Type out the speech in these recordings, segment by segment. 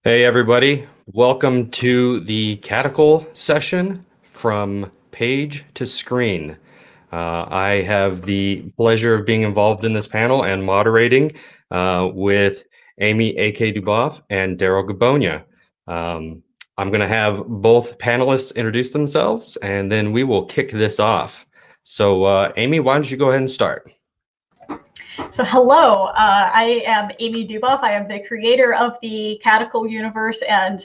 Hey everybody, welcome to the Cadicle session from page to screen. I have the pleasure of being involved in this panel and moderating with Amy A.K. DuBoff and Daryl Gabonia. I'm going to have both panelists introduce themselves and then we will kick this off. So Amy, why don't you go ahead and start? So hello, I am Amy DuBoff. I am the creator of the Cadicle universe and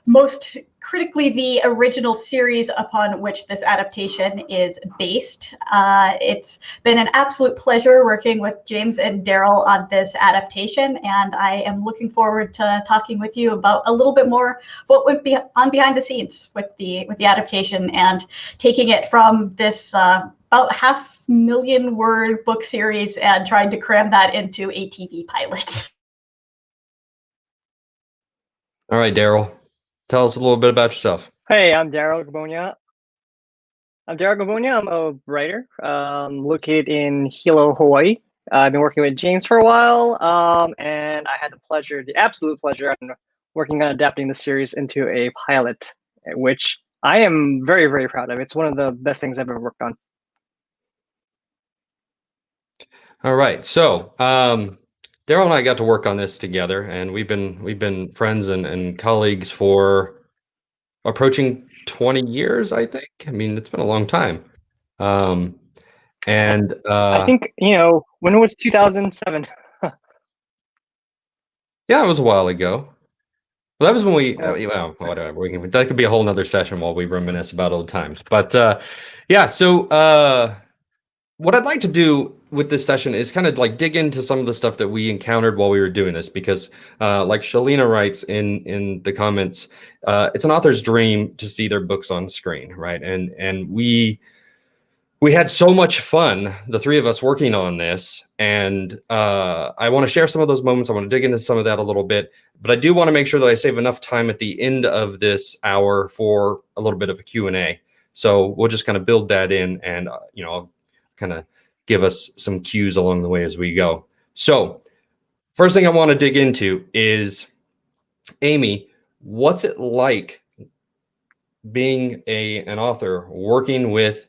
most critically the original series upon which this adaptation is based. It's been an absolute pleasure working with James and Daryl on this adaptation, and I am looking forward to talking with you about a little bit more what would be on behind the scenes with the adaptation and taking it from this about 500,000 word book series and trying to cram that into a TV pilot. All right, Daryl, tell us a little bit about yourself. Hey, I'm Darrell Gabonia. I'm a writer located in Hilo, Hawaii. I've been working with James for a while, and I had the absolute pleasure of working on adapting the series into a pilot, which I am very, very proud of. It's one of the best things I've ever worked on. All right, so Daryl and I got to work on this together, and we've been friends and colleagues for approaching 20 years, I think. I mean, it's been a long time. I think, when it was 2007. Yeah, it was a while ago. Well, that was when we, well, whatever. That could be a whole nother session while we reminisce about old times. But yeah, so what I'd like to do with this session is kind of like dig into some of the stuff that we encountered while we were doing this, because like Shalina writes in the comments, it's an author's dream to see their books on screen, right? And we had so much fun, the three of us, working on this, and I want to share some of those moments. I want to dig into some of that a little bit, but I do want to make sure that I save enough time at the end of this hour for a little bit of a Q&A. So we'll just kind of build that in, and I'll kind of give us some cues along the way as we go. So first thing I want to dig into is, Amy, what's it like being an author working with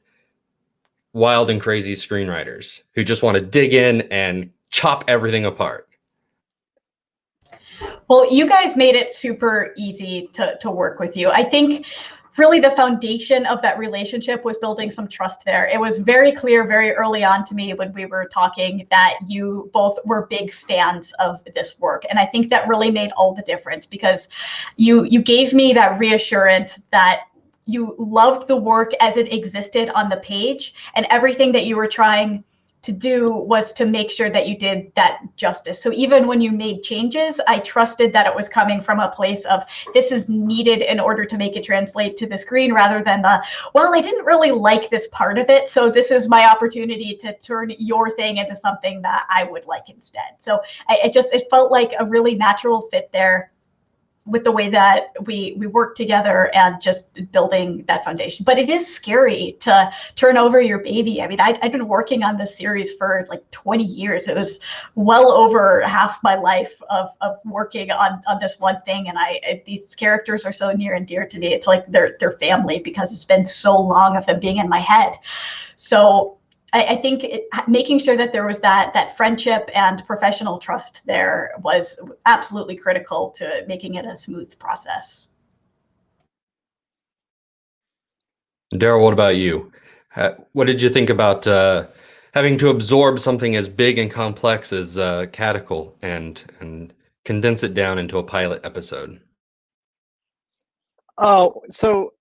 wild and crazy screenwriters who just want to dig in and chop everything apart? Well, you guys made it super easy to work with you. I think really the foundation of that relationship was building some trust there. It was very clear very early on to me when we were talking that you both were big fans of this work. And I think that really made all the difference, because you gave me that reassurance that you loved the work as it existed on the page, and everything that you were trying to do was to make sure that you did that justice. So even when you made changes, I trusted that it was coming from a place of, this is needed in order to make it translate to the screen, rather than well, I didn't really like this part of it, so this is my opportunity to turn your thing into something that I would like instead. So it felt like a really natural fit there with the way that we work together and just building that foundation. But it is scary to turn over your baby. I mean, I've been working on this series for like 20 years. It was well over half my life of working on this one thing. And these characters are so near and dear to me. It's like they're family, because it's been so long of them being in my head. So I think making sure that there was that friendship and professional trust there was absolutely critical to making it a smooth process. Daryl, what about you? What did you think about having to absorb something as big and complex as Cadicle and condense it down into a pilot episode? Oh, so,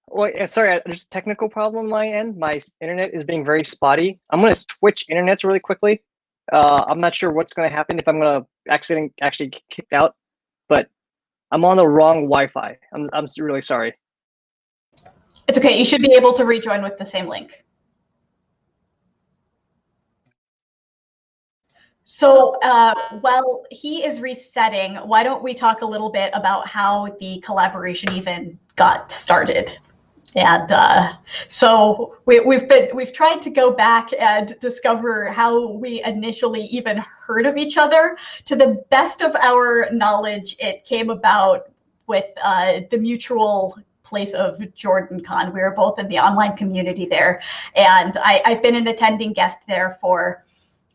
well, sorry, there's a technical problem on my end. My internet is being very spotty. I'm going to switch internets really quickly. I'm not sure what's going to happen if I'm going to actually get kicked out, but I'm on the wrong Wi-Fi. I'm really sorry. It's okay. You should be able to rejoin with the same link. So while he is resetting, why don't we talk a little bit about how the collaboration even got started? And so we've tried to go back and discover how we initially even heard of each other. To the best of our knowledge, it came about with the mutual place of JordanCon. We were both in the online community there, and I've been an attending guest there for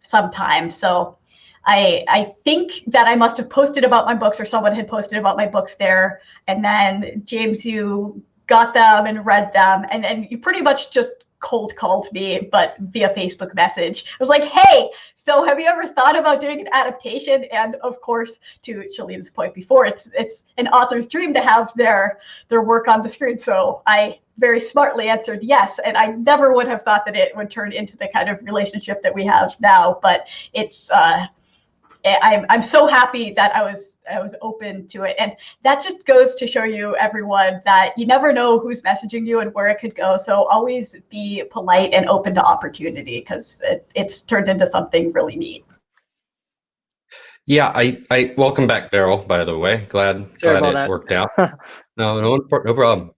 some time. So I think that I must have posted about my books, or someone had posted about my books there, and then James, you got them and read them, and then you pretty much just cold called me, but via Facebook message. I was like, hey, so have you ever thought about doing an adaptation? And of course, to Shalim's point before, it's an author's dream to have their work on the screen. So I very smartly answered yes, and I never would have thought that it would turn into the kind of relationship that we have now. But it's I'm so happy that I was open to it, and that just goes to show you, everyone, that you never know who's messaging you and where it could go. So always be polite and open to opportunity, because it's turned into something really neat. Yeah, I welcome back, Daryl. By the way, glad it worked out. No problem.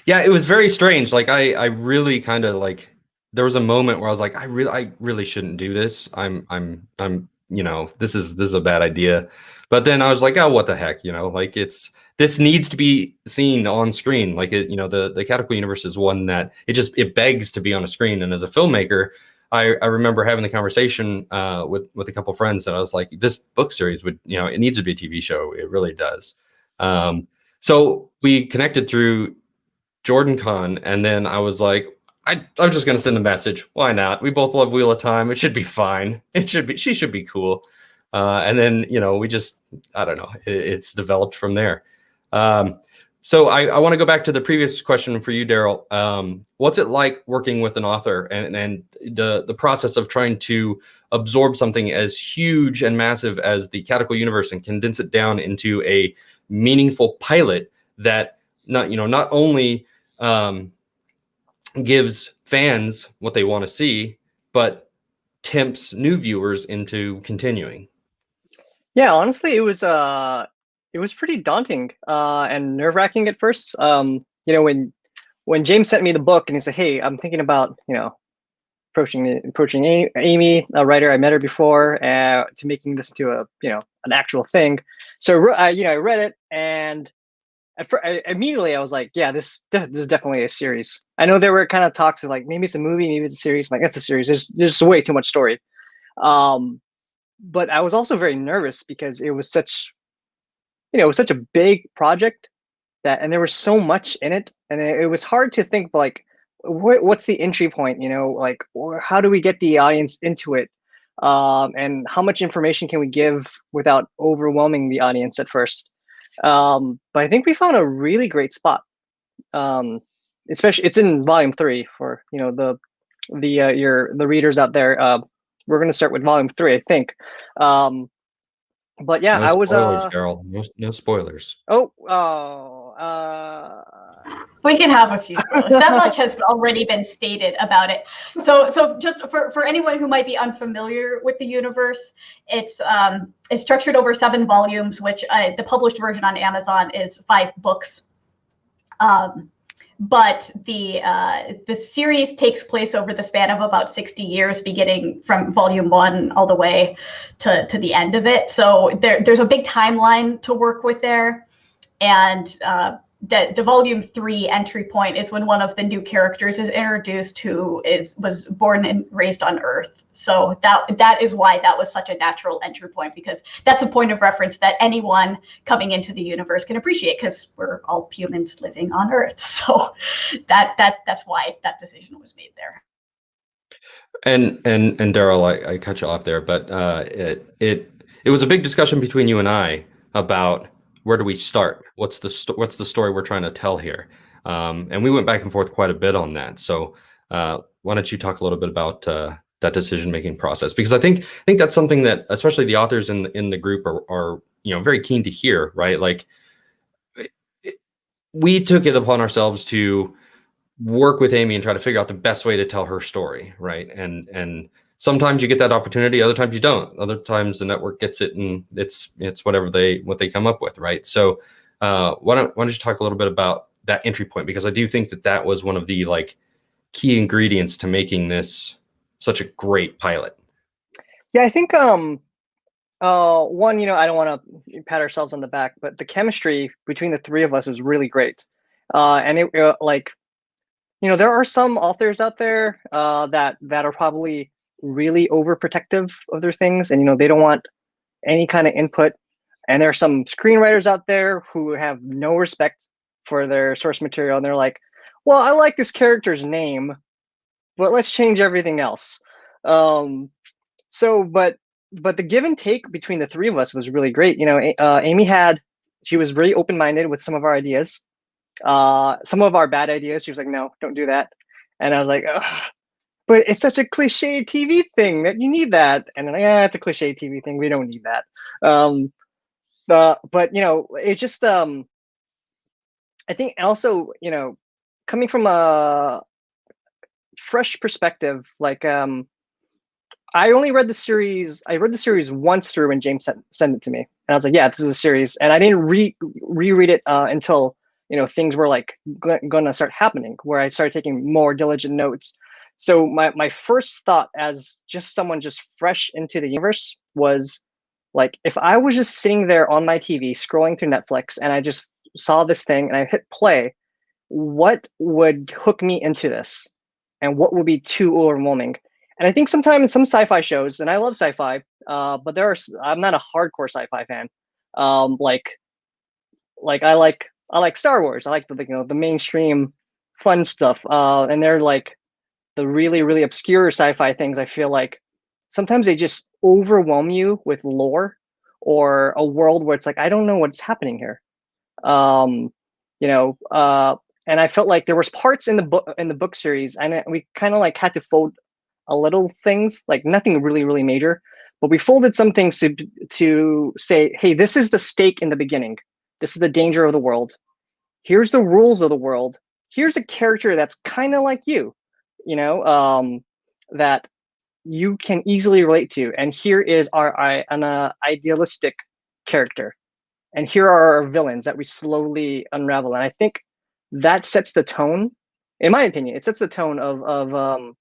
Yeah, it was very strange. Like I really kind of like, there was a moment where I was like, I really shouldn't do this. I'm this is a bad idea. But then I was like, oh, what the heck, like this needs to be seen on screen. Like the Cadicle universe is one that it begs to be on a screen. And as a filmmaker, I remember having the conversation with a couple friends that I was like, this book series would, it needs to be a TV show. It really does. So we connected through JordanCon, and then I was like, I'm just going to send a message. Why not? We both love Wheel of Time. It should be fine. She should be cool. And then, we just, I don't know, it's developed from there. So I want to go back to the previous question for you, Daryl. What's it like working with an author and the process of trying to absorb something as huge and massive as the Cadicle universe and condense it down into a meaningful pilot that not only gives fans what they want to see, but tempts new viewers into continuing? Yeah, honestly, it was pretty daunting and nerve-wracking at first. When James sent me the book and he said, "Hey, I'm thinking about approaching Amy, a writer, I met her before, to making this to an actual thing." So I read it, and immediately I was like, yeah, this is definitely a series. I know there were kind of talks of like, maybe it's a movie, maybe it's a series. I'm like, that's a series. There's way too much story. But I was also very nervous because it was such a big project and there was so much in it, and it was hard to think like, what's the entry point? Like, or how do we get the audience into it? And how much information can we give without overwhelming the audience at first? But I think we found a really great spot. Especially, it's in volume 3 for the readers out there. We're going to start with volume 3, I think. But yeah, no I was spoilers, Daryl. No spoilers. We can have a few spoilers. That much has already been stated about it. So just for anyone who might be unfamiliar with the universe, it's structured over 7 volumes, which the published version on Amazon is 5 books. But the series takes place over the span of about 60 years, beginning from volume 1 all the way to the end of it. So there's a big timeline to work with there. And the volume 3 entry point is when one of the new characters is introduced, who was born and raised on Earth. So that is why that was such a natural entry point, because that's a point of reference that anyone coming into the universe can appreciate, because we're all humans living on Earth. So that's why that decision was made there. And Daryl, I cut you off there, but it was a big discussion between you and I about, where do we start? What's the story we're trying to tell here? And we went back and forth quite a bit on that. So why don't you talk a little bit about that decision-making process? Because I think that's something that especially the authors in the group are very keen to hear, right? Like, we took it upon ourselves to work with Amy and try to figure out the best way to tell her story, right? And sometimes you get that opportunity, other times you don't. Other times the network gets it, and it's whatever what they come up with, right? So why don't you talk a little bit about that entry point? Because I do think that that was one of the like key ingredients to making this such a great pilot. Yeah, I think one, I don't want to pat ourselves on the back, but the chemistry between the three of us is really great. And it like, there are some authors out there that are probably really overprotective of their things, and they don't want any kind of input. And there are some screenwriters out there who have no respect for their source material, and they're like, well, I like this character's name, but let's change everything else. But the give and take between the three of us was really great. Amy she was very open-minded with some of our ideas. Some of our bad ideas, she was like, no, don't do that. And I was like, ugh, but it's such a cliche TV thing that you need that. And then, yeah, it's a cliche TV thing. We don't need that. But it's just, I think also, coming from a fresh perspective, like, I read the series once through when James sent it to me. And I was like, yeah, this is a series. And I didn't reread it until, things were like going to start happening, where I started taking more diligent notes. So my first thought as just someone just fresh into the universe was like, if I was just sitting there on my TV scrolling through Netflix and I just saw this thing and I hit play, what would hook me into this? And what would be too overwhelming? And I think sometimes some sci-fi shows, and I love sci-fi, but I'm not a hardcore sci-fi fan. Like I like Star Wars. I like the mainstream fun stuff. And they're like the really, really obscure sci-fi things. I feel like sometimes they just overwhelm you with lore or a world where it's like, I don't know what's happening here. And I felt like there was parts in the book series, and we kind of like had to fold a little things, like nothing really, really major, but we folded some things to say, hey, this is the stake in the beginning. This is the danger of the world. Here's the rules of the world. Here's a character that's kind of like you, that you can easily relate to. And here is an idealistic character. And here are our villains that we slowly unravel. And I think that sets the tone, in my opinion, it sets the tone of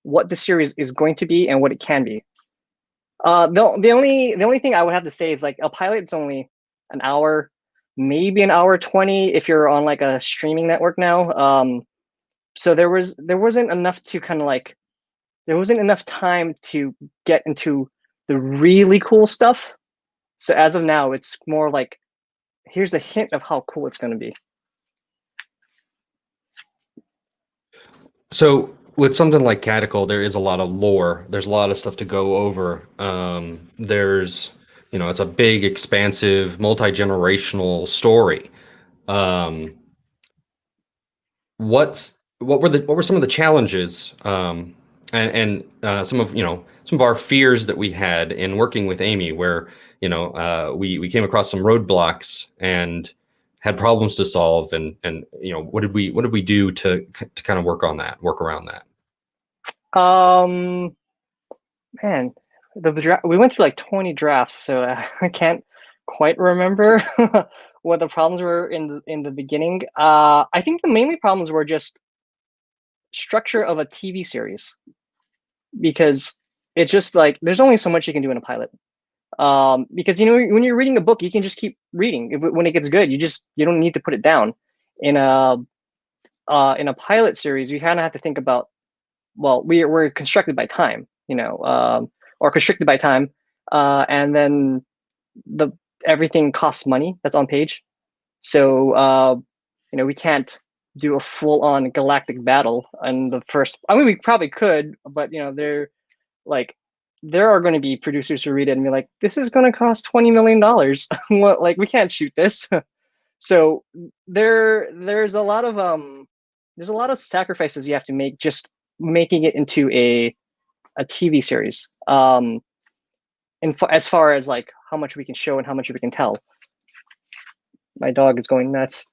what the series is going to be and what it can be. The only thing I would have to say is like a pilot's only an hour, maybe an hour 20 if you're on like a streaming network now. So there wasn't enough to kind of like, there wasn't enough time to get into the really cool stuff. So as of now, it's more like, here's a hint of how cool it's going to be. So with something like Cadicle, there is a lot of lore. There's a lot of stuff to go over. There's, it's a big, expansive, multi-generational story. What were some of the challenges and some of our fears that we had in working with Amy, where we came across some roadblocks and had problems to solve, and what did we do to kind of work around that? Man, we went through like 20 drafts, so I can't quite remember what the problems were in the beginning. I think the mainly problems were just structure of a TV series, because it's just like there's only so much you can do in a pilot. Because when you're reading a book, you can just keep reading. When it gets good, you don't need to put it down. In a pilot series, you kind of have to think about, well, we're constructed by time, or constricted by time, and then everything costs money that's on page. So we can't do a full-on galactic battle in the first. I mean, we probably could, but there are going to be producers who read it and be like, this is going to cost $20 million. Like, we can't shoot this. So there's a lot of sacrifices you have to make just making it into a TV series. As far as like how much we can show and how much we can tell. My dog is going nuts.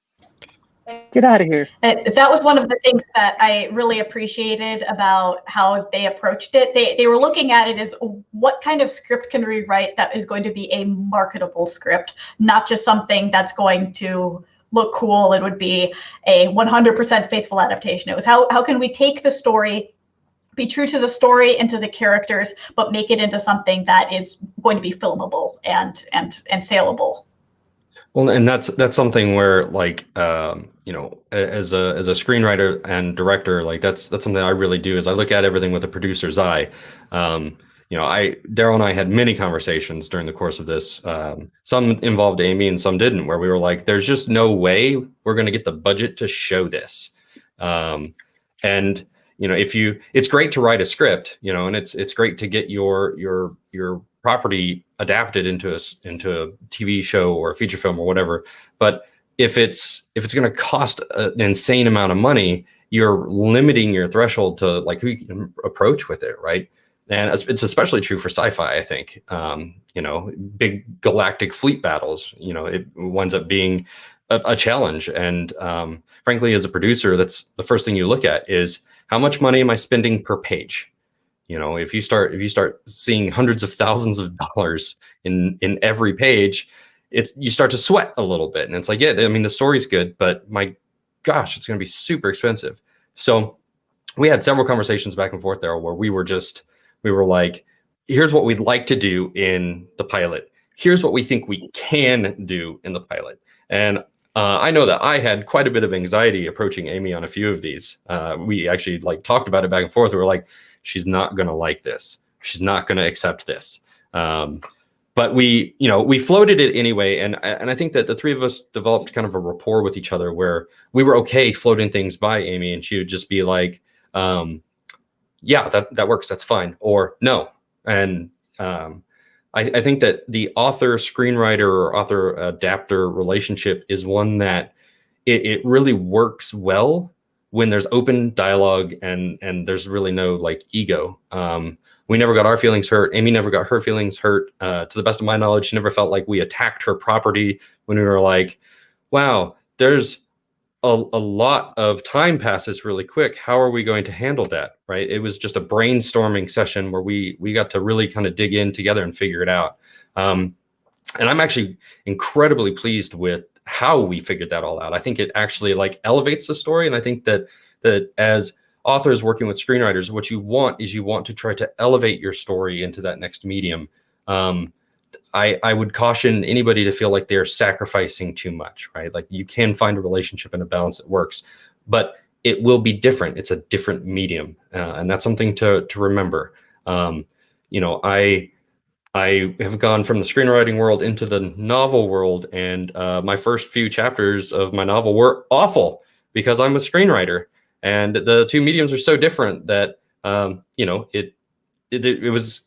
Get out of here. That was one of the things that I really appreciated about how they approached it. They were looking at it as, what kind of script can we write that is going to be a marketable script, not just something that's going to look cool. It would be a 100% faithful adaptation. It was how can we take the story, be true to the story and to the characters, but make it into something that is going to be filmable and saleable. Well, and that's something where, like, you know, as a screenwriter and director, like that's something I really do, is I look at everything with a producer's eye. You know, Daryl and I had many conversations during the course of this. Some involved Amy and some didn't, where we were like, there's just no way we're going to get the budget to show this. And you know, it's great to write a script, you know, and it's great to get your property adapted into a TV show or a feature film or whatever. But if it's going to cost an insane amount of money, you're limiting your threshold to like who you can approach with it, right? And it's especially true for sci-fi, I think. You know, big galactic fleet battles, you know, it winds up being a challenge. And frankly, as a producer, that's the first thing you look at is how much money am I spending per page? You know, if you start seeing hundreds of thousands of dollars in every page, you start to sweat a little bit. And it's like, yeah, I mean, the story's good, but my gosh, it's going to be super expensive. So we had several conversations back and forth there where we were like, here's what we'd like to do in the pilot. Here's what we think we can do in the pilot. And I know that I had quite a bit of anxiety approaching Amy on a few of these. We actually like talked about it back and forth. We were like, she's not going to like this. She's not going to accept this. But we floated it anyway. And I think that the three of us developed kind of a rapport with each other where we were okay floating things by Amy, and she would just be like, yeah, that works. That's fine. Or no. And I think that the author screenwriter or author adapter relationship is one that it really works well when there's open dialogue and there's really no like ego. We never got our feelings hurt. Amy never got her feelings hurt. To the best of my knowledge, she never felt like we attacked her property when we were like, wow, there's a lot of time passes really quick. How are we going to handle that? Right. It was just a brainstorming session where we got to really kind of dig in together and figure it out. And I'm actually incredibly pleased with how we figured that all out. I think it actually like elevates the story. And I think that as authors working with screenwriters, what you want to try to elevate your story into that next medium. I would caution anybody to feel like they're sacrificing too much, right? Like you can find a relationship and a balance that works, but it will be different. It's a different medium. And that's something to remember. You know, I have gone from the screenwriting world into the novel world, and my first few chapters of my novel were awful because I'm a screenwriter, and the two mediums are so different that, you know, it was,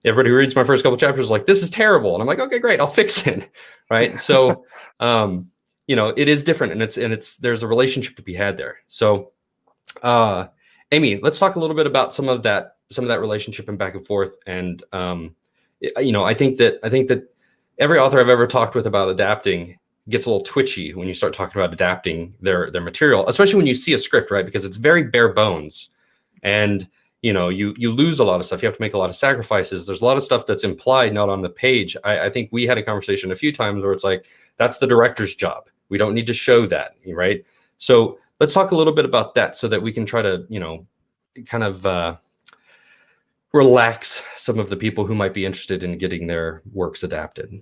everybody who reads my first couple chapters is like, this is terrible. And I'm like, okay, great, I'll fix it. Right. So, you know, it is different, and there's a relationship to be had there. So, Amy, let's talk a little bit about some of that relationship and back and forth. And, you know, I think that every author I've ever talked with about adapting gets a little twitchy when you start talking about adapting their material, especially when you see a script, right? Because it's very bare bones, and you know, you lose a lot of stuff. You have to make a lot of sacrifices. There's a lot of stuff that's implied, not on the page. I think we had a conversation a few times where it's like, that's the director's job. We don't need to show that, right? So let's talk a little bit about that so that we can try to, you know, kind of relax some of the people who might be interested in getting their works adapted.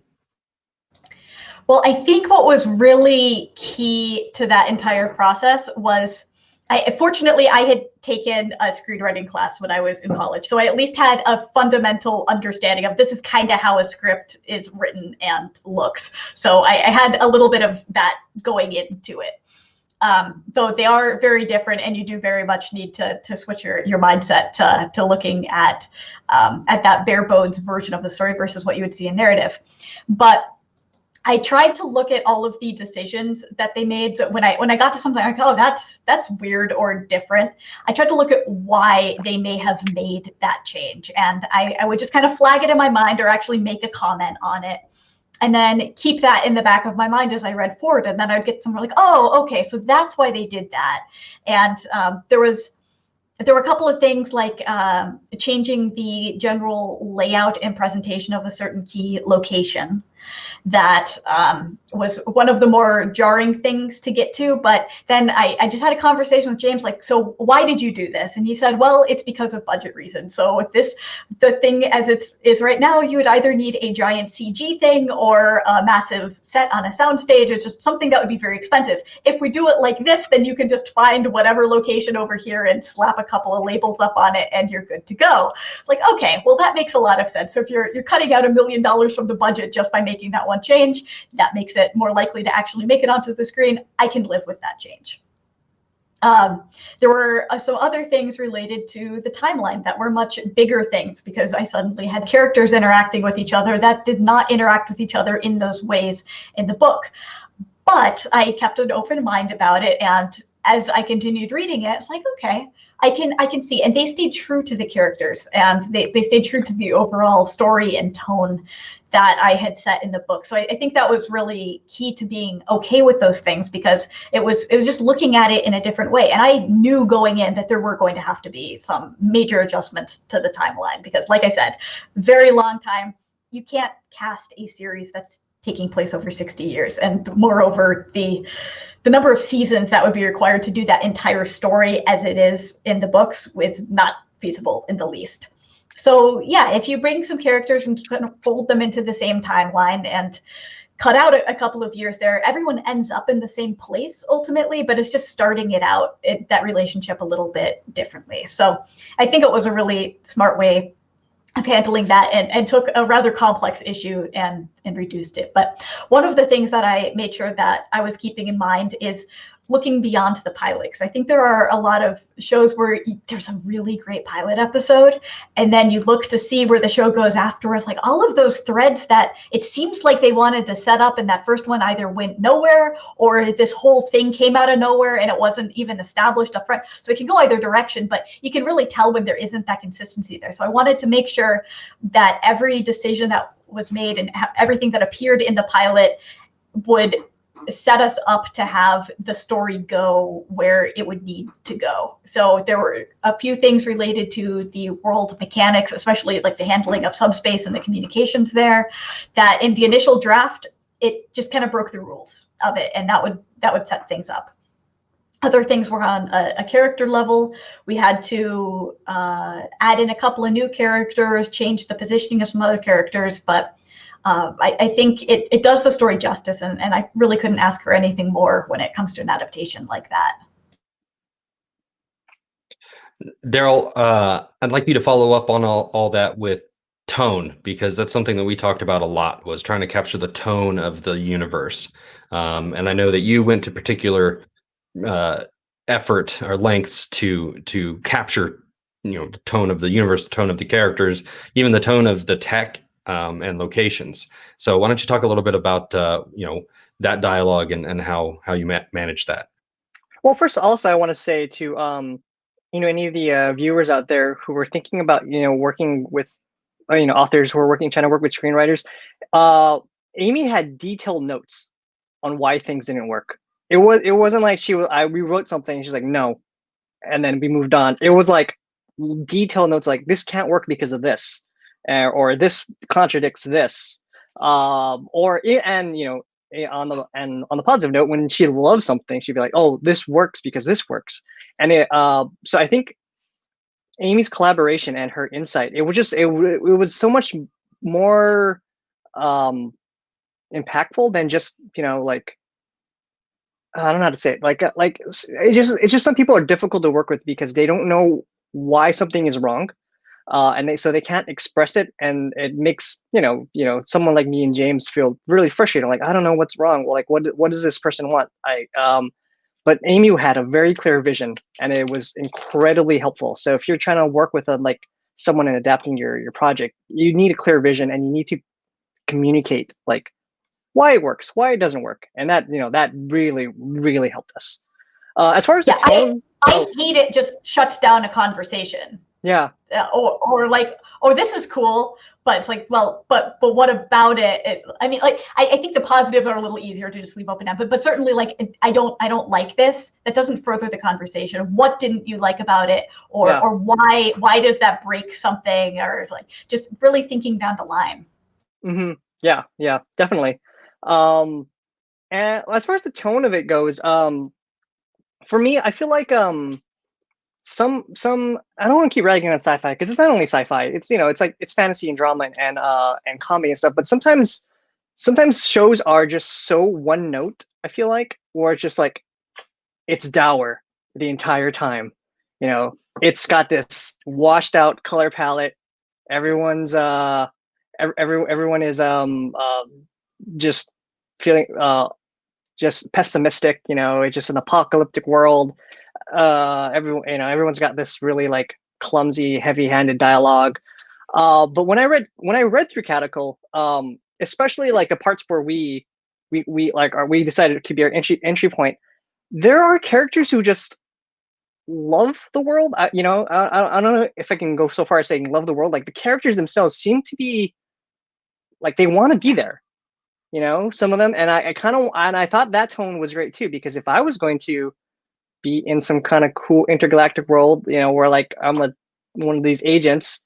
Well, I think what was really key to that entire process was, fortunately, I had taken a screenwriting class when I was in college. So I at least had a fundamental understanding of this is kind of how a script is written and looks. So I had a little bit of that going into it. Though they are very different, and you do very much need to switch your mindset to looking at that bare bones version of the story versus what you would see in narrative. But I tried to look at all of the decisions that they made. So when I got to something like, oh, that's weird or different, I tried to look at why they may have made that change. And I would just kind of flag it in my mind or actually make a comment on it, and then keep that in the back of my mind as I read forward. And then I'd get somewhere like, oh, okay, so that's why they did that. And there were a couple of things like changing the general layout and presentation of a certain key location. that was one of the more jarring things to get to. But then I just had a conversation with James, like, so why did you do this? And he said, well, it's because of budget reasons. So if the thing as it is right now, you would either need a giant CG thing or a massive set on a soundstage. It's just something that would be very expensive. If we do it like this, then you can just find whatever location over here and slap a couple of labels up on it and you're good to go. It's like, okay, well, that makes a lot of sense. So if you're cutting out $1 million from the budget just by making that one change, that makes it more likely to actually make it onto the screen. I can live with that change. There were some other things related to the timeline that were much bigger things, because I suddenly had characters interacting with each other that did not interact with each other in those ways in the book. But I kept an open mind about it, and as I continued reading it, it's like, okay, I can see. And they stayed true to the characters, and they stayed true to the overall story and tone that I had set in the book. So I think that was really key to being okay with those things, because it was just looking at it in a different way. And I knew going in that there were going to have to be some major adjustments to the timeline, because like I said, very long time, you can't cast a series that's taking place over 60 years. And moreover, the number of seasons that would be required to do that entire story as it is in the books was not feasible in the least. So yeah, if you bring some characters and kind of fold them into the same timeline and cut out a couple of years there, everyone ends up in the same place ultimately, but it's just starting it out, that relationship a little bit differently. So I think it was a really smart way of handling that, and took a rather complex issue and reduced it. But one of the things that I made sure that I was keeping in mind is looking beyond the pilot, because I think there are a lot of shows where there's a really great pilot episode, and then you look to see where the show goes afterwards. Like all of those threads that it seems like they wanted to set up in that first one either went nowhere, or this whole thing came out of nowhere and it wasn't even established up front. So it can go either direction, but you can really tell when there isn't that consistency there. So I wanted to make sure that every decision that was made and everything that appeared in the pilot would set us up to have the story go where it would need to go. So there were a few things related to the world mechanics, especially like the handling of subspace and the communications there, that in the initial draft, it just kind of broke the rules of it, and that would set things up. Other things were on a character level. We had to add in a couple of new characters, change the positioning of some other characters, but I think it does the story justice, and I really couldn't ask for anything more when it comes to an adaptation like that. Daryl, I'd like you to follow up on all that with tone, because that's something that we talked about a lot, was trying to capture the tone of the universe. And I know that you went to particular effort or lengths to capture, the tone of the universe, the tone of the characters, even the tone of the tech and locations. So why don't you talk a little bit about that dialogue and how you manage that? Well, first, also, I want to say to any of the viewers out there who were thinking about working with authors who are trying to work with screenwriters, Amy had detailed notes on why things didn't work. It wasn't like we wrote something and she's like, no, and then we moved on. It was like detailed notes, like this can't work because of this, or this contradicts this, on the positive note, when she loves something, she'd be like, oh, this works because this works. And so I think Amy's collaboration and her insight, it was so much more impactful than just like, I don't know how to say it. Like it's just some people are difficult to work with because they don't know why something is wrong, and they can't express it, and it makes someone like me and James feel really frustrated. Like, I don't know what's wrong. Like, what does this person want? But Amy had a very clear vision, and it was incredibly helpful. So if you're trying to work with someone and adapting your project, you need a clear vision, and you need to communicate like why it works, why it doesn't work, and that that really, really helped us. As far as the tone, I hate it. Just shuts down a conversation. Yeah. Or this is cool, but it's like, well, but what about it? I mean, like, I think the positives are a little easier to just leave open up, but certainly, like, I don't like this. That doesn't further the conversation. What didn't you like about it, or why does that break something, or like just really thinking down the line. Mm-hmm. Yeah, definitely. And as far as the tone of it goes, for me, I feel like some I don't want to keep ragging on sci-fi because it's not only sci-fi. It's it's like it's fantasy and drama and comedy and stuff. But sometimes shows are just so one note. I feel like, or it's just like it's dour the entire time. It's got this washed out color palette. Everyone's everyone is just feeling just pessimistic. It's just an apocalyptic world. Everyone's got this really like clumsy, heavy-handed dialogue. But when I read through Cadicle, especially like the parts where we decided to be our entry point, there are characters who just love the world. I don't know if I can go so far as saying love the world. Like the characters themselves seem to be like they want to be there. Some of them, and I thought that tone was great too, because if I was going to be in some kind of cool intergalactic world, where like I'm one of these agents,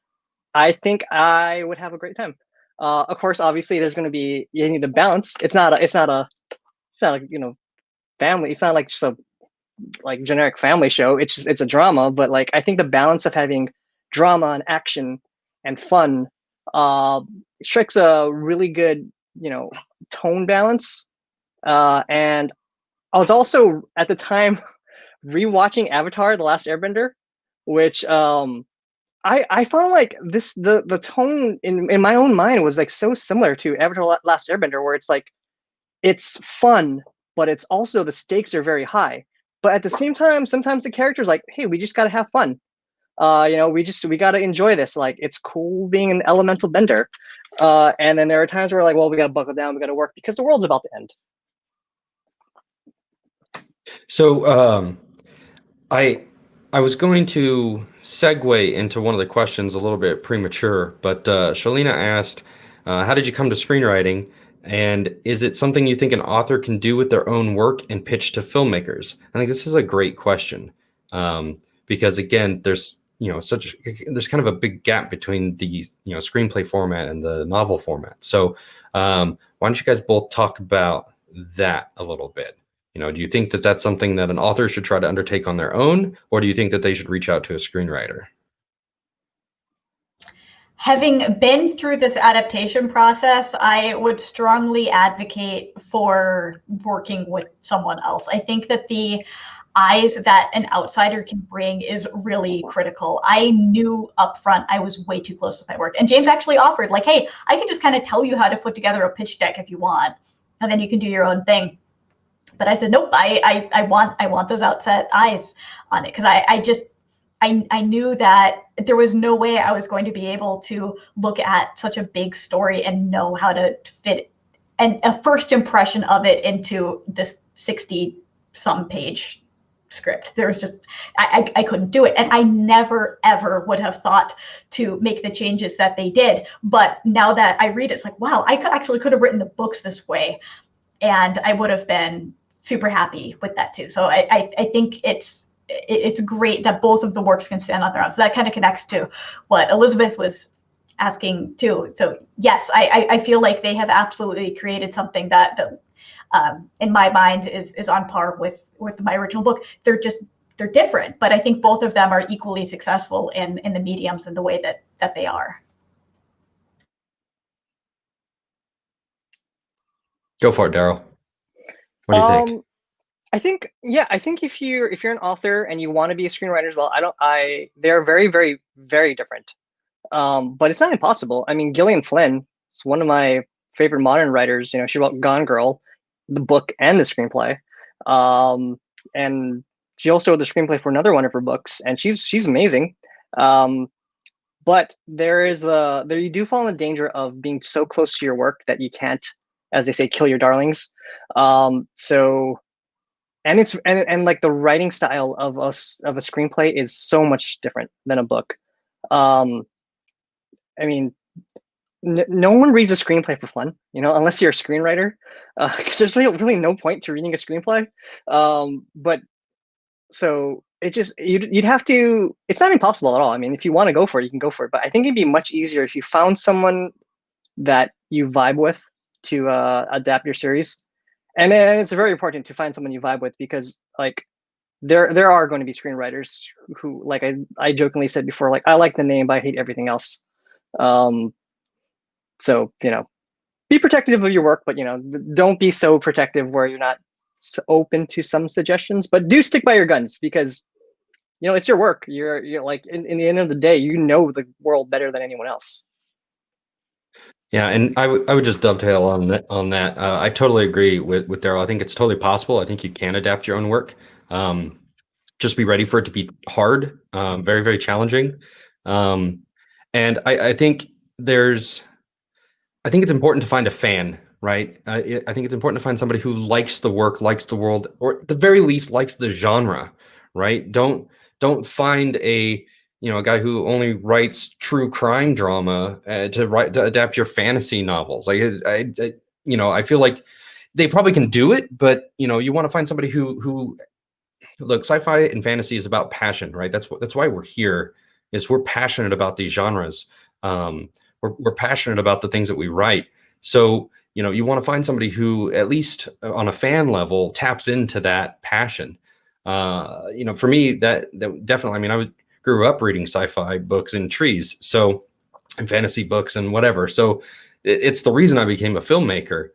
I think I would have a great time. Of course, obviously, there's going to be you need to balance. It's not a family. It's not like just a like generic family show. It's a drama, but like I think the balance of having drama and action and fun strikes a really good tone balance. And I was also at the time rewatching Avatar: The Last Airbender, which I found like the tone in my own mind was like so similar to Avatar: Last Airbender, where it's like it's fun, but it's also the stakes are very high. But at the same time, sometimes the character's like, hey, we just gotta have fun. We gotta enjoy this. Like it's cool being an elemental bender. And then there are times where like, well, we gotta buckle down, we gotta work because the world's about to end. So I was going to segue into one of the questions a little bit premature, but Shalina asked, how did you come to screenwriting? And is it something you think an author can do with their own work and pitch to filmmakers? I think this is a great question, because again, there's there's kind of a big gap between the screenplay format and the novel format. So why don't you guys both talk about that a little bit? Do you think that that's something that an author should try to undertake on their own, or do you think that they should reach out to a screenwriter? Having been through this adaptation process, I would strongly advocate for working with someone else. I think that the eyes that an outsider can bring is really critical. I knew upfront I was way too close to my work. And James actually offered like, hey, I can just kind of tell you how to put together a pitch deck if you want, and then you can do your own thing. But I said, nope, I want those outside eyes on it, because I knew that there was no way I was going to be able to look at such a big story and know how to fit a first impression of it into this 60-some page script. There was just, I couldn't do it. And I never, ever would have thought to make the changes that they did. But now that I read it, it's like, wow, I could have written the books this way. And I would have been super happy with that too. So I think it's great that both of the works can stand on their own. So that kind of connects to what Elizabeth was asking too. So yes, I feel like they have absolutely created something that in my mind is on par with my original book. They're different, but I think both of them are equally successful in the mediums and the way that they are. Go for it, Daryl. What do you think? I think if you're an author and you want to be a screenwriter as well, they're very, very, very different. But it's not impossible. I mean, Gillian Flynn is one of my favorite modern writers. She wrote Gone Girl, the book and the screenplay. And she also wrote the screenplay for another one of her books, and she's amazing. But there you do fall in the danger of being so close to your work that you can't, as they say, kill your darlings. And it's like the writing style of a screenplay is so much different than a book. I mean, no one reads a screenplay for fun, unless you're a screenwriter, because there's really no point to reading a screenplay. But so it just you'd have to. It's not impossible at all. I mean, if you want to go for it, you can go for it. But I think it'd be much easier if you found someone that you vibe with to adapt your series. And then it's very important to find someone you vibe with, because like there are going to be screenwriters who, like I jokingly said before, like I like the name, but I hate everything else. So, be protective of your work, but don't be so protective where you're not open to some suggestions, but do stick by your guns, because it's your work. You're like, in the end of the day, the world better than anyone else. Yeah, and I would just dovetail on that. I totally agree with Daryl. I think it's totally possible. I think you can adapt your own work. Just be ready for it to be hard, very, very challenging. And I think it's important to find a fan, right? I think it's important to find somebody who likes the work, likes the world, or at the very least likes the genre, right? Don't find a guy who only writes true crime drama to adapt your fantasy novels. Like I feel like they probably can do it, but you want to find somebody who look, sci-fi and fantasy is about passion, right? That's why we're here. Is we're passionate about these genres. We're passionate about the things that we write. So you want to find somebody who, at least on a fan level, taps into that passion. For me, that definitely. I mean, I grew up reading sci-fi books in trees, and fantasy books and whatever. So it's the reason I became a filmmaker.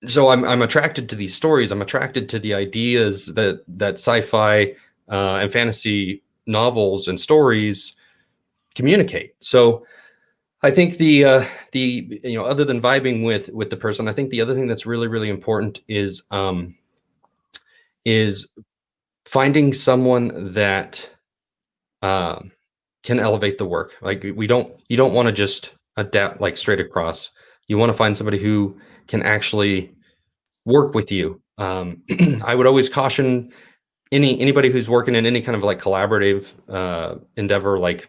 So I'm attracted to these stories. I'm attracted to the ideas that sci-fi and fantasy novels and stories communicate. So I think the other than vibing with the person, I think the other thing that's really, really important is finding someone that can elevate the work. Like you don't want to just adapt like straight across. You want to find somebody who can actually work with you. I would always caution anybody who's working in any kind of like collaborative endeavor, like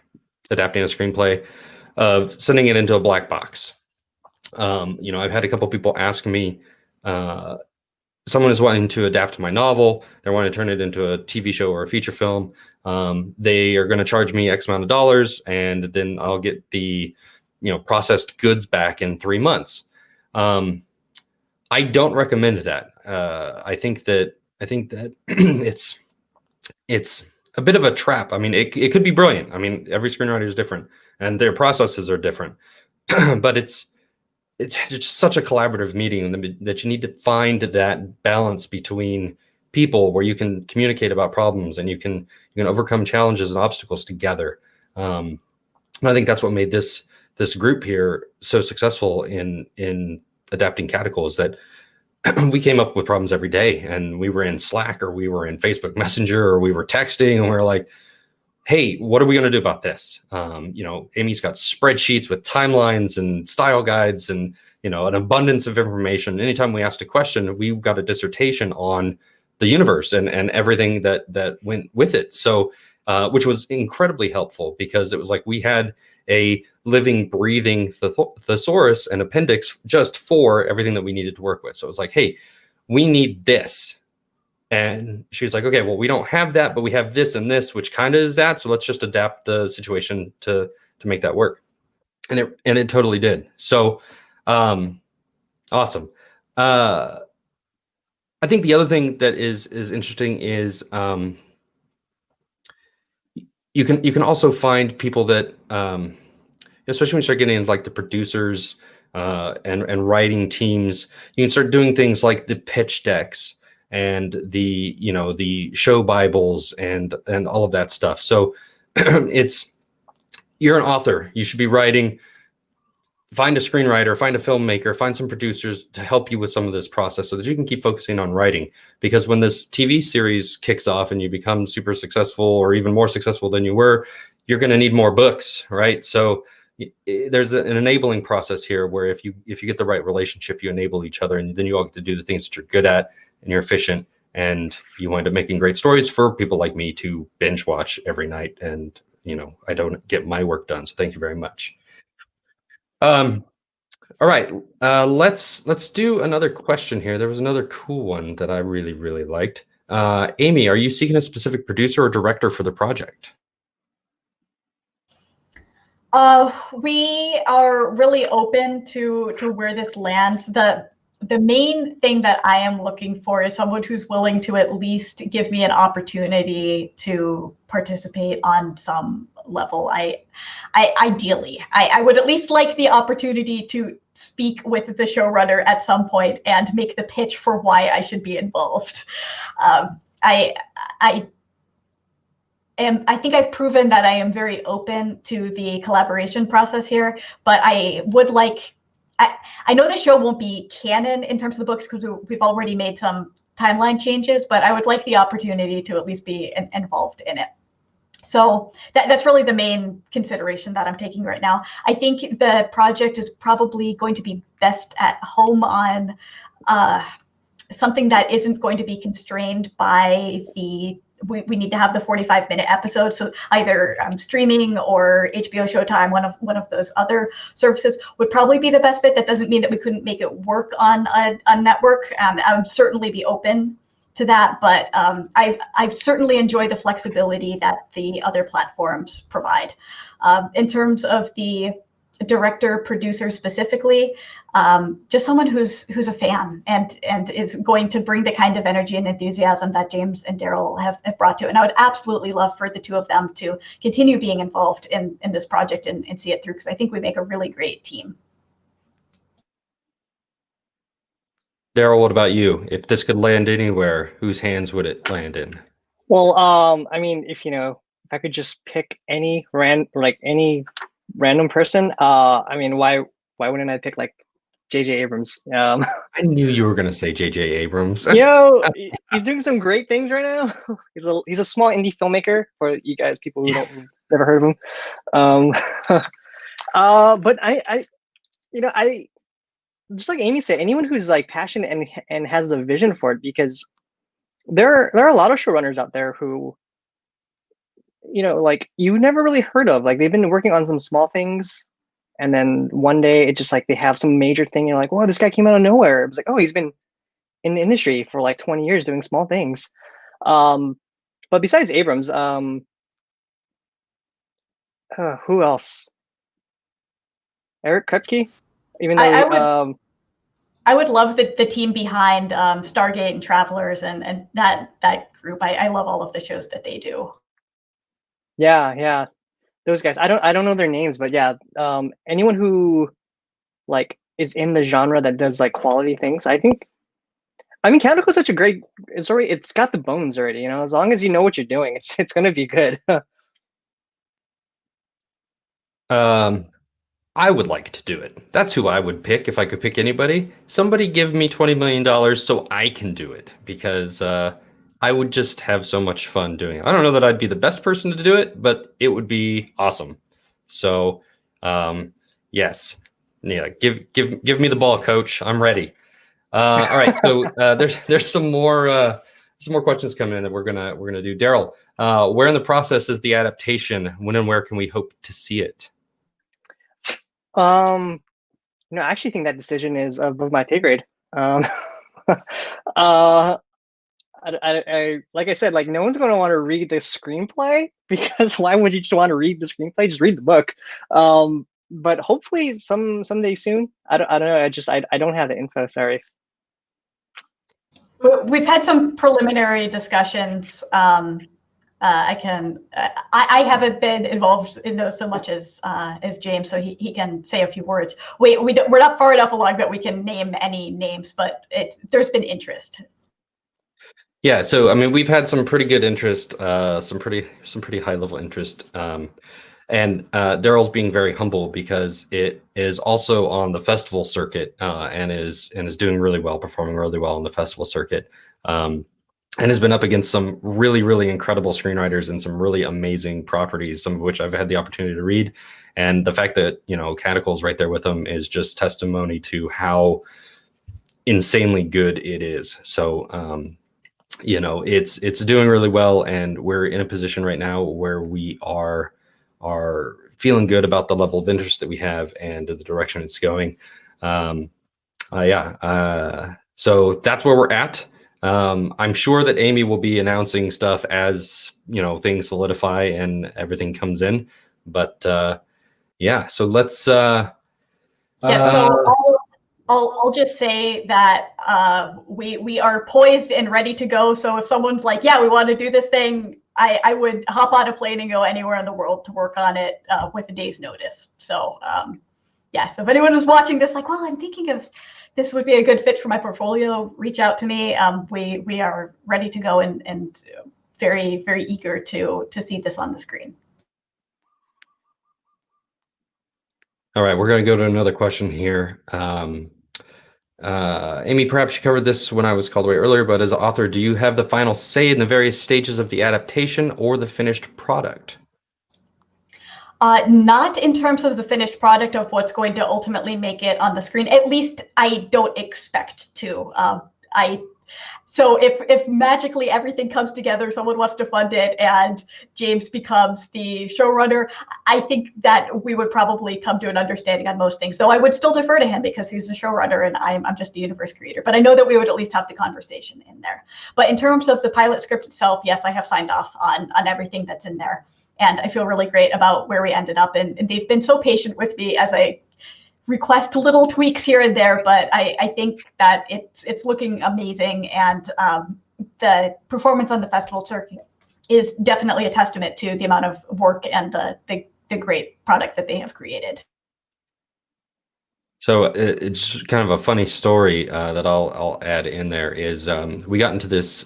adapting a screenplay, of sending it into a black box. I've had a couple people ask me, someone is wanting to adapt my novel. They want to turn it into a TV show or a feature film. They are going to charge me X amount of dollars, and then I'll get the processed goods back in 3 months. I don't recommend that. I think that it's a bit of a trap. I mean, it could be brilliant. I mean, every screenwriter is different, and their processes are different. But it's just such a collaborative meeting that you need to find that balance between people where you can communicate about problems and you can overcome challenges and obstacles together. And I think that's what made this group here so successful in adapting Cadicle, is that we came up with problems every day, and we were in Slack or we were in Facebook Messenger or we were texting, and we were like, hey, what are we going to do about this? Amy's got spreadsheets with timelines and style guides and an abundance of information. Anytime we asked a question, we got a dissertation on the universe and everything that went with it. So which was incredibly helpful, because it was like we had a living, breathing thesaurus and appendix just for everything that we needed to work with. So it was like, hey, we need this. And she was like, okay, well, we don't have that, but we have this and this, which kind of is that. So let's just adapt the situation to make that work. And it totally did. So awesome. I think the other thing that is interesting is you can also find people that especially when you start getting into like the producers and writing teams, you can start doing things like the pitch decks and the show Bibles and all of that stuff. So you're an author. You should be writing. Find a screenwriter, find a filmmaker, find some producers to help you with some of this process so that you can keep focusing on writing. Because when this TV series kicks off and you become super successful or even more successful than you were, you're going to need more books, right? So there's an enabling process here where if you get the right relationship, you enable each other, and then you all get to do the things that you're good at and you're efficient, and you wind up making great stories for people like me to binge watch every night. And I don't get my work done. So thank you very much. All right, let's do another question here. There was another cool one that I really, really liked. Amy, are you seeking a specific producer or director for the project? We are really open to where this lands. The main thing that I am looking for is someone who's willing to at least give me an opportunity to participate on some level. Ideally, I would at least like the opportunity to speak with the showrunner at some point and make the pitch for why I should be involved. I think I've proven that I am very open to the collaboration process here, but I would like, I know the show won't be canon in terms of the books because we've already made some timeline changes, but I would like the opportunity to at least be involved in it. So that's really the main consideration that I'm taking right now. I think the project is probably going to be best at home on something that isn't going to be constrained by we need to have the 45-minute episode. So either streaming or HBO Showtime, one of those other services would probably be the best fit. That doesn't mean that we couldn't make it work on a network. I would certainly be open to that, but I certainly enjoy the flexibility that the other platforms provide. In terms of the director, producer specifically, just someone who's a fan and is going to bring the kind of energy and enthusiasm that James and Daryl have brought to it. And I would absolutely love for the two of them to continue being involved in this project and see it through, because I think we make a really great team. Daryl, what about you? If this could land anywhere, whose hands would it land in? Well, I mean, if I could just pick any random person, I mean, why wouldn't I pick like J.J. Abrams? I knew you were going to say J.J. Abrams. He's doing some great things right now. He's a small indie filmmaker for you guys, people who've never heard of him. But I just like Amy said, anyone who's like passionate and has the vision for it, because there are a lot of showrunners out there who, like you never really heard of. Like they've been working on some small things, and then one day it's just like they have some major thing. You're like, whoa, this guy came out of nowhere. It was like, oh, he's been in the industry for like 20 years doing small things. But besides Abrams, who else? Eric Kripke? Even though I would love the team behind Stargate and Travelers and that group. I love all of the shows that they do. Yeah, those guys. I don't know their names, but yeah, anyone who like is in the genre that does like quality things. I mean, Cadicle is such a great. It's got the bones already. As long as you know what you're doing, it's gonna be good. I would like to do it. That's who I would pick if I could pick anybody. Somebody give me $20 million so I can do it, because I would just have so much fun doing it. I don't know that I'd be the best person to do it, but it would be awesome. So, yes, yeah, give me the ball, coach. I'm ready. All right, so there's some more questions coming in that we're gonna do. Daryl, where in the process is the adaptation? When and where can we hope to see it? I actually think that decision is above my pay grade. I like I said, like no one's going to want to read the screenplay, because why would you just want to read the screenplay? Just read the book. But hopefully someday soon. I don't know. I don't have the info. Sorry. We've had some preliminary discussions. I haven't been involved in those so much as James, so he can say a few words. We're not far enough along that we can name any names, but there's been interest. Yeah, so I mean, we've had some pretty good interest, some pretty high level interest, and Darrell's being very humble because it is also on the festival circuit and is doing really well, performing really well on the festival circuit, and has been up against some really, really incredible screenwriters and some really amazing properties, some of which I've had the opportunity to read. And the fact that Cadicle's right there with them is just testimony to how insanely good it is. So. It's doing really well, and we're in a position right now where we are feeling good about the level of interest that we have and the direction it's going. So that's where we're at. I'm sure that Amy will be announcing stuff as things solidify and everything comes in. But yeah, so let's. Yeah, so I'll just say that we are poised and ready to go. So if someone's like, yeah, we want to do this thing, I would hop on a plane and go anywhere in the world to work on it with a day's notice. So yeah, so if anyone is watching this, like, well, I'm thinking of this would be a good fit for my portfolio, reach out to me. We are ready to go and very, very eager to see this on the screen. All right, we're going to go to another question here. Amy, perhaps you covered this when I was called away earlier, but as an author, do you have the final say in the various stages of the adaptation or the finished product? Not in terms of the finished product of what's going to ultimately make it on the screen. At least I don't expect to. So if magically everything comes together, someone wants to fund it, and James becomes the showrunner, I think that we would probably come to an understanding on most things. Though I would still defer to him because he's the showrunner and I'm just the universe creator. But I know that we would at least have the conversation in there. But in terms of the pilot script itself, yes, I have signed off on everything that's in there. And I feel really great about where we ended up. And they've been so patient with me as I request little tweaks here and there. But I think that it's looking amazing. And the performance on the festival circuit is definitely a testament to the amount of work and the great product that they have created. So it's kind of a funny story that I'll add in there is we got into this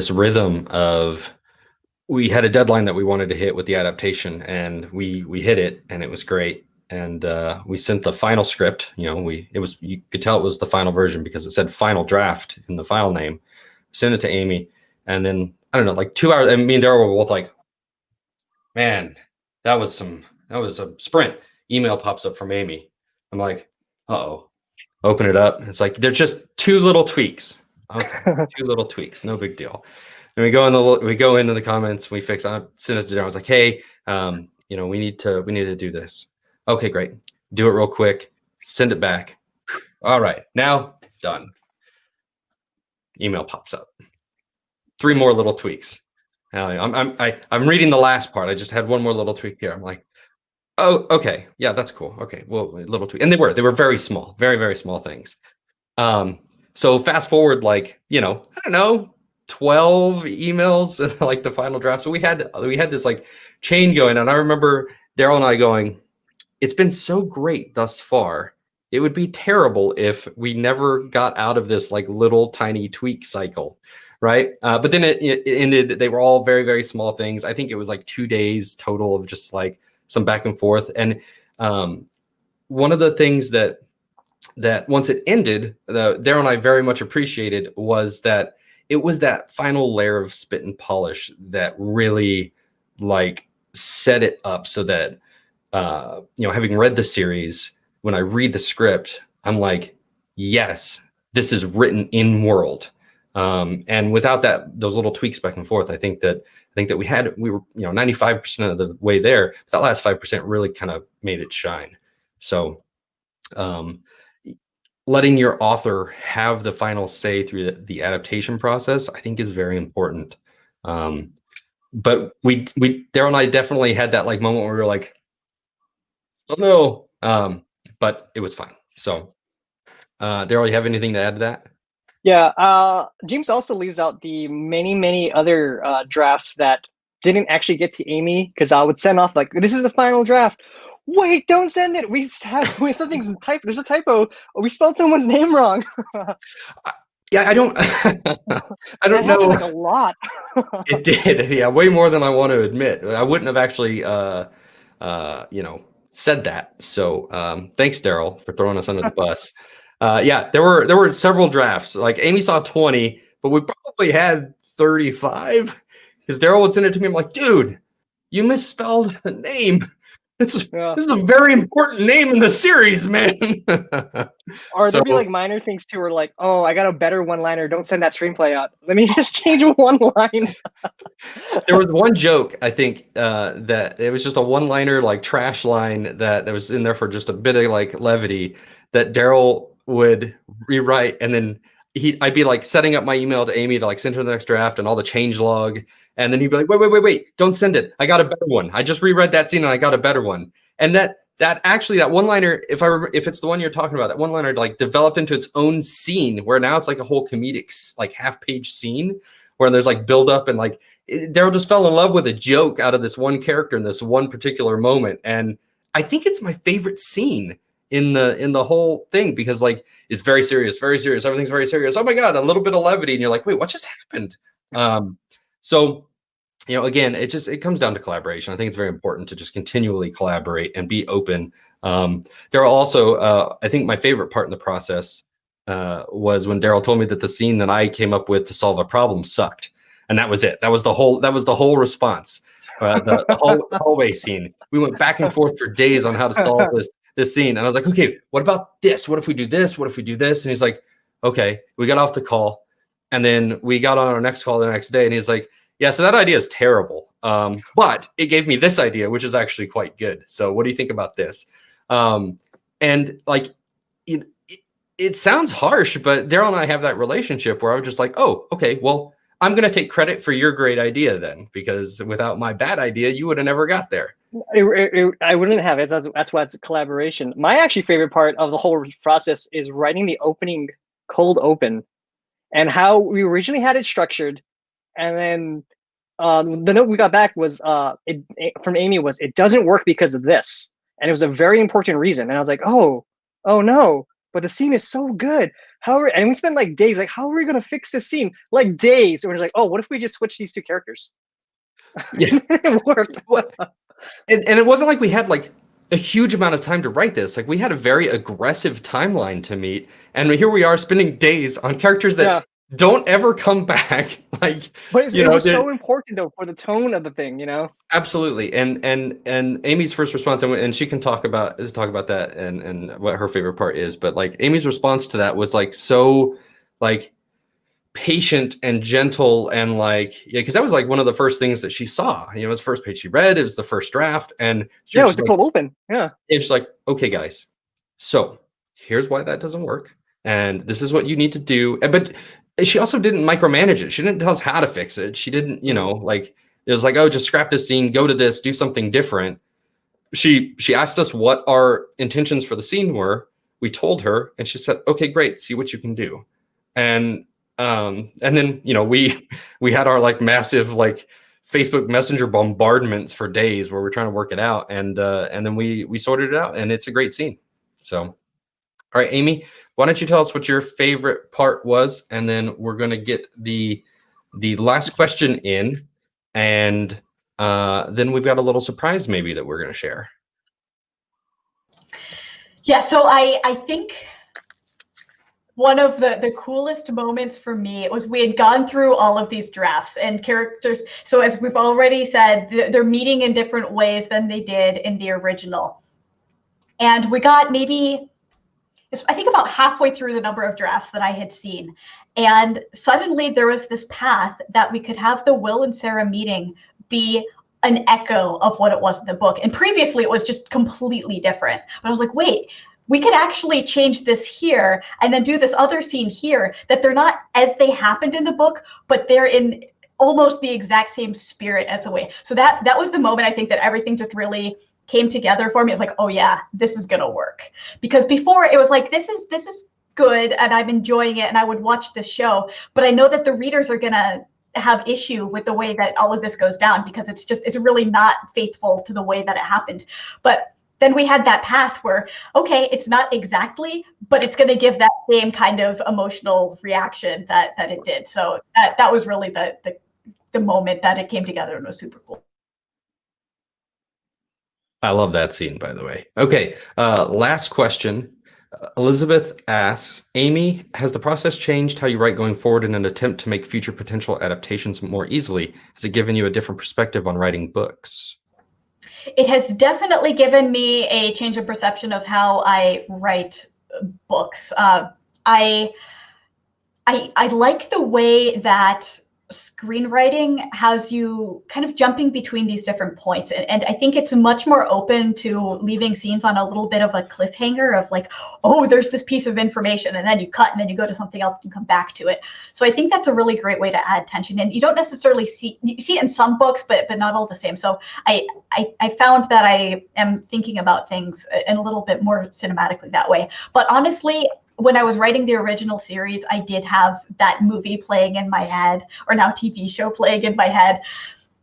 rhythm of, we had a deadline that we wanted to hit with the adaptation, and we hit it, and it was great. And we sent the final script. You know, you could tell it was the final version because it said final draft in the file name. Sent it to Amy, and then I don't know, like 2 hours. And me and Daryl were both like, "Man, that was a sprint." Email pops up from Amy. I'm like, "Uh-oh." Open it up. It's like, they're just 2 little tweaks. Okay, 2 little tweaks, no big deal. And we go into the comments, we fix. I sent it to Darrell. I was like, "Hey, you know, we need to do this." Okay, great. Do it real quick. Send it back. All right, now done. Email pops up. 3 more little tweaks. I'm reading the last part. I just had 1 more little tweak here. I'm like, oh, okay, yeah, that's cool. Okay, well, little tweak, and they were very small, very, very small things. So fast forward, like, you know, I don't know, 12 emails like the final draft. So we had this like chain going, and I remember Daryl and I going, "It's been so great thus far. It would be terrible if we never got out of this like little tiny tweak cycle," right? But then it ended. They were all very, very small things. I think it was like 2 days total of just like some back and forth. And one of the things that once it ended, Daryl and I very much appreciated was that it was that final layer of spit and polish that really like set it up so that, you know, having read the series, when I read the script, I'm like, yes, this is written in world. And without those little tweaks back and forth, I think that we were, you know, 95% of the way there. But that last 5% really kind of made it shine. So, letting your author have the final say through the adaptation process, I think, is very important. But Daryl and I definitely had that like moment where we were like, "Oh no," but it was fine. So, Daryl, you have anything to add to that? Yeah, James also leaves out the many other drafts that didn't actually get to Amy, because I would send off like, "This is the final draft." Wait, don't send it. Something's typo. There's a typo. We spelled someone's name wrong. Yeah, I don't know. Like a lot. It did, yeah, way more than I want to admit. I wouldn't have actually, you know, said that. So thanks, Daryl, for throwing us under the bus. Yeah, there were several drafts. Like Amy saw 20, but we probably had 35 because Daryl would send it to me. I'm like, "Dude, you misspelled the name. This is a very important name in the series, man." Or there'd be like minor things too, where like, "Oh, I got a better one-liner. Don't send that screenplay out. Let me just change one line." There was one joke, I think, that it was just a one-liner, like trash line that was in there for just a bit of like levity that Daryl would rewrite, and then I'd be like setting up my email to Amy to like send her the next draft and all the change log. And then he'd be like, wait, don't send it. I got a better one. I just reread that scene and I got a better one. And that one-liner, if it's the one you're talking about, that one-liner like developed into its own scene where now it's like a whole comedic like half-page scene where there's like build up and like Daryl just fell in love with a joke out of this one character in this one particular moment. And I think it's my favorite scene in the whole thing because like it's very serious, everything's very serious. Oh my god, a little bit of levity and you're like, wait, what just happened? So again, it comes down to collaboration. I think it's very important to just continually collaborate and be open. Daryl also, I think my favorite part in the process was when Daryl told me that the scene that I came up with to solve a problem sucked, and that was it. That was the whole response. The whole hallway scene. We went back and forth for days on how to solve this scene, and I was like, okay, what about this? What if we do this? What if we do this? And he's like, okay. We got off the call, and then we got on our next call the next day, and he's like, yeah, so that idea is terrible, but it gave me this idea, which is actually quite good. So what do you think about this? And like, it sounds harsh, but Daryl and I have that relationship where I was just like, oh, okay, well, I'm going to take credit for your great idea then, because without my bad idea, you would have never got there. I wouldn't have it. That's why it's a collaboration. My actually favorite part of the whole process is writing the opening cold open and how we originally had it structured. And then the note we got back was from Amy was, it doesn't work because of this. And it was a very important reason. And I was like, oh no, but the scene is so good. And we spent like days, like, how are we going to fix this scene? Like days. And we're like, oh, what if we just switch these two characters? Yeah. It worked. And it wasn't like we had like a huge amount of time to write this. Like we had a very aggressive timeline to meet. And here we are spending days on characters that don't ever come back. Like, but it was so important though for the tone of the thing, Absolutely. And Amy's first response, and she can talk about that and what her favorite part is. But like Amy's response to that was like so like patient and gentle and like, yeah, because that was like one of the first things that she saw. It was the first page she read. It was the first draft, and it was the cold open. Yeah, and she's like, okay, guys, so here's why that doesn't work, and this is what you need to do. But she also didn't micromanage it. She didn't tell us how to fix it. She didn't, like it was like, oh, just scrap this scene, go to this, do something different. She asked us what our intentions for the scene were. We told her, and she said, okay, great, see what you can do. And then we had our like massive like Facebook Messenger bombardments for days where we're trying to work it out, and then we sorted it out, and it's a great scene. So, all right, Amy, why don't you tell us what your favorite part was, and then we're gonna get the last question in, and then we've got a little surprise maybe that we're gonna share. Yeah, so I think one of the coolest moments for me was we had gone through all of these drafts and characters. So as we've already said, they're meeting in different ways than they did in the original. And we got maybe, I think about halfway through the number of drafts that I had seen. And suddenly there was this path that we could have the Will and Sarah meeting be an echo of what it was in the book. And previously it was just completely different. But I was like, wait, we could actually change this here and then do this other scene here, that they're not as they happened in the book, but they're in almost the exact same spirit as the way. So that was the moment I think that everything just really came together for me. It was like, oh yeah, this is gonna work. Because before it was like, this is good and I'm enjoying it and I would watch this show, but I know that the readers are gonna have issue with the way that all of this goes down because it's really not faithful to the way that it happened. But then we had that path where, okay, it's not exactly, but it's going to give that same kind of emotional reaction that it did. So that was really the moment that it came together and was super cool. I love that scene, by the way. Okay, last question. Elizabeth asks, Amy, has the process changed how you write going forward in an attempt to make future potential adaptations more easily? Has it given you a different perspective on writing books? It has definitely given me a change in perception of how I write books. I like the way that screenwriting has you kind of jumping between these different points. And I think it's much more open to leaving scenes on a little bit of a cliffhanger of like, oh, there's this piece of information, and then you cut and then you go to something else and come back to it. So I think that's a really great way to add tension. And you don't necessarily you see it in some books, but not all the same. So I found that I am thinking about things in a little bit more cinematically that way. But honestly, when I was writing the original series, I did have that movie playing in my head, or now TV show playing in my head,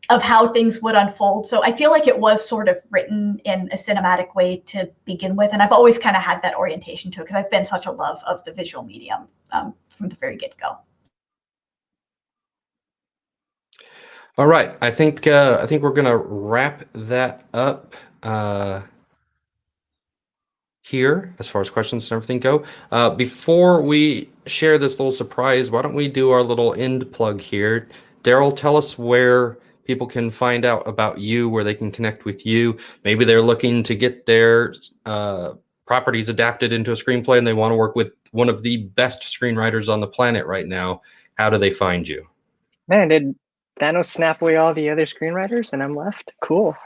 of how things would unfold. So I feel like it was sort of written in a cinematic way to begin with. And I've always kind of had that orientation to it because I've been such a love of the visual medium from the very get-go. All right, I think we're gonna wrap that up here as far as questions and everything go. Before we share this little surprise, why don't we do our little end plug here? Daryl, tell us where people can find out about you, where they can connect with you. Maybe they're looking to get their properties adapted into a screenplay and they want to work with one of the best screenwriters on the planet right now. How do they find you? Man, did Thanos snap away all the other screenwriters and I'm left? Cool.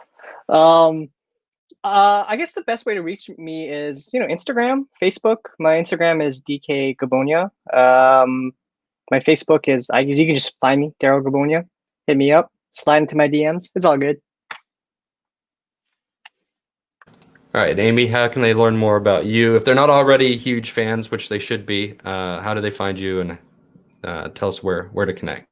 I guess the best way to reach me is, Instagram, Facebook. My Instagram is DK Gabonia. My Facebook is, you can just find me, Daryl Gabonia. Hit me up, slide into my DMs. It's all good. All right, Amy, how can they learn more about you? If they're not already huge fans, which they should be, how do they find you, and tell us where to connect?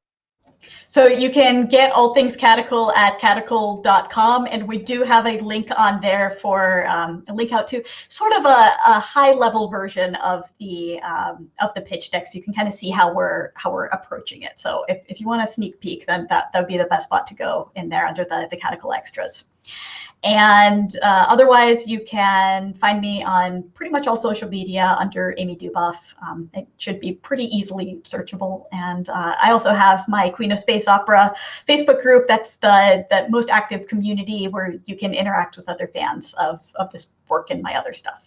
So you can get all things Cadicle at cadicle.com, and we do have a link on there for a link out to sort of a high-level version of the pitch deck, so you can kind of see how we're approaching it. So if you want a sneak peek, then that would be the best spot to go in there under the Cadicle extras. And otherwise, you can find me on pretty much all social media under Amy DuBoff. It should be pretty easily searchable. And I also have my Queen of Space Opera Facebook group. That's the most active community where you can interact with other fans of this work and my other stuff.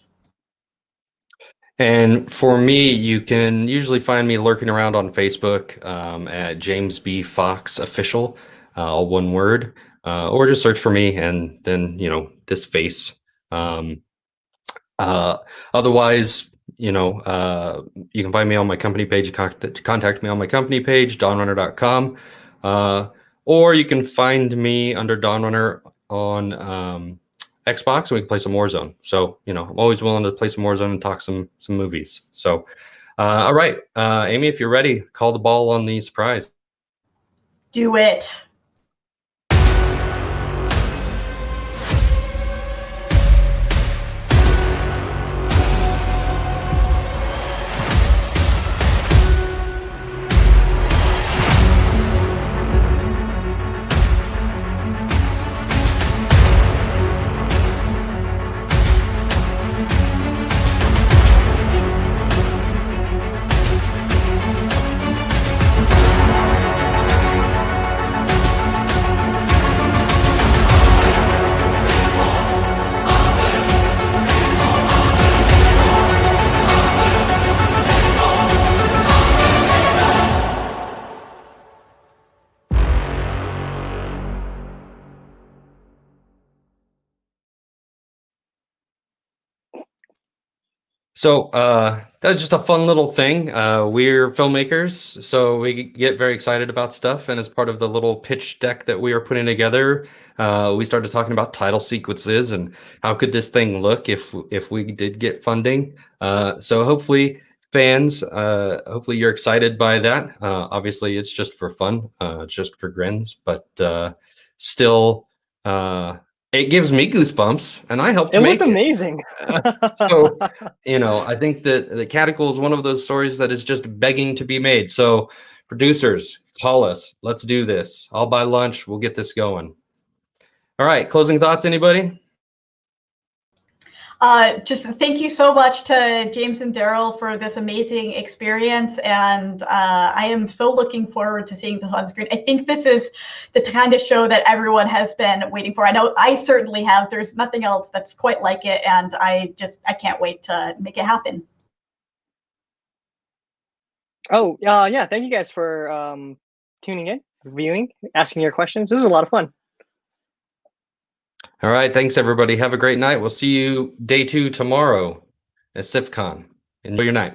And for me, you can usually find me lurking around on Facebook at James B. Fox Official, all one word. Or just search for me and then, this face. Otherwise, you can find me on my company page. Contact me on my company page, dawnrunner.com. Or you can find me under Dawnrunner on Xbox, and we can play some Warzone. So, I'm always willing to play some Warzone and talk some movies. So, all right, Amy, if you're ready, call the ball on the surprise. Do it. So that's just a fun little thing. We're filmmakers, so we get very excited about stuff. And as part of the little pitch deck that we are putting together, we started talking about title sequences and how could this thing look if we did get funding. So hopefully fans, hopefully you're excited by that. Obviously it's just for fun, just for grins, but still it gives me goosebumps, and I helped make it. It looked amazing. So, I think that the Cadicle is one of those stories that is just begging to be made. So, producers, call us. Let's do this. I'll buy lunch. We'll get this going. All right. Closing thoughts, anybody? Just thank you so much to James and Daryl for this amazing experience, and I am so looking forward to seeing this on screen. I think this is the kind of show that everyone has been waiting for. I know I certainly have. There's nothing else that's quite like it, and I can't wait to make it happen. Oh, yeah, thank you guys for tuning in, reviewing, asking your questions. This was a lot of fun. All right. Thanks, everybody. Have a great night. We'll see you day 2 tomorrow at SIFCon. Enjoy your night.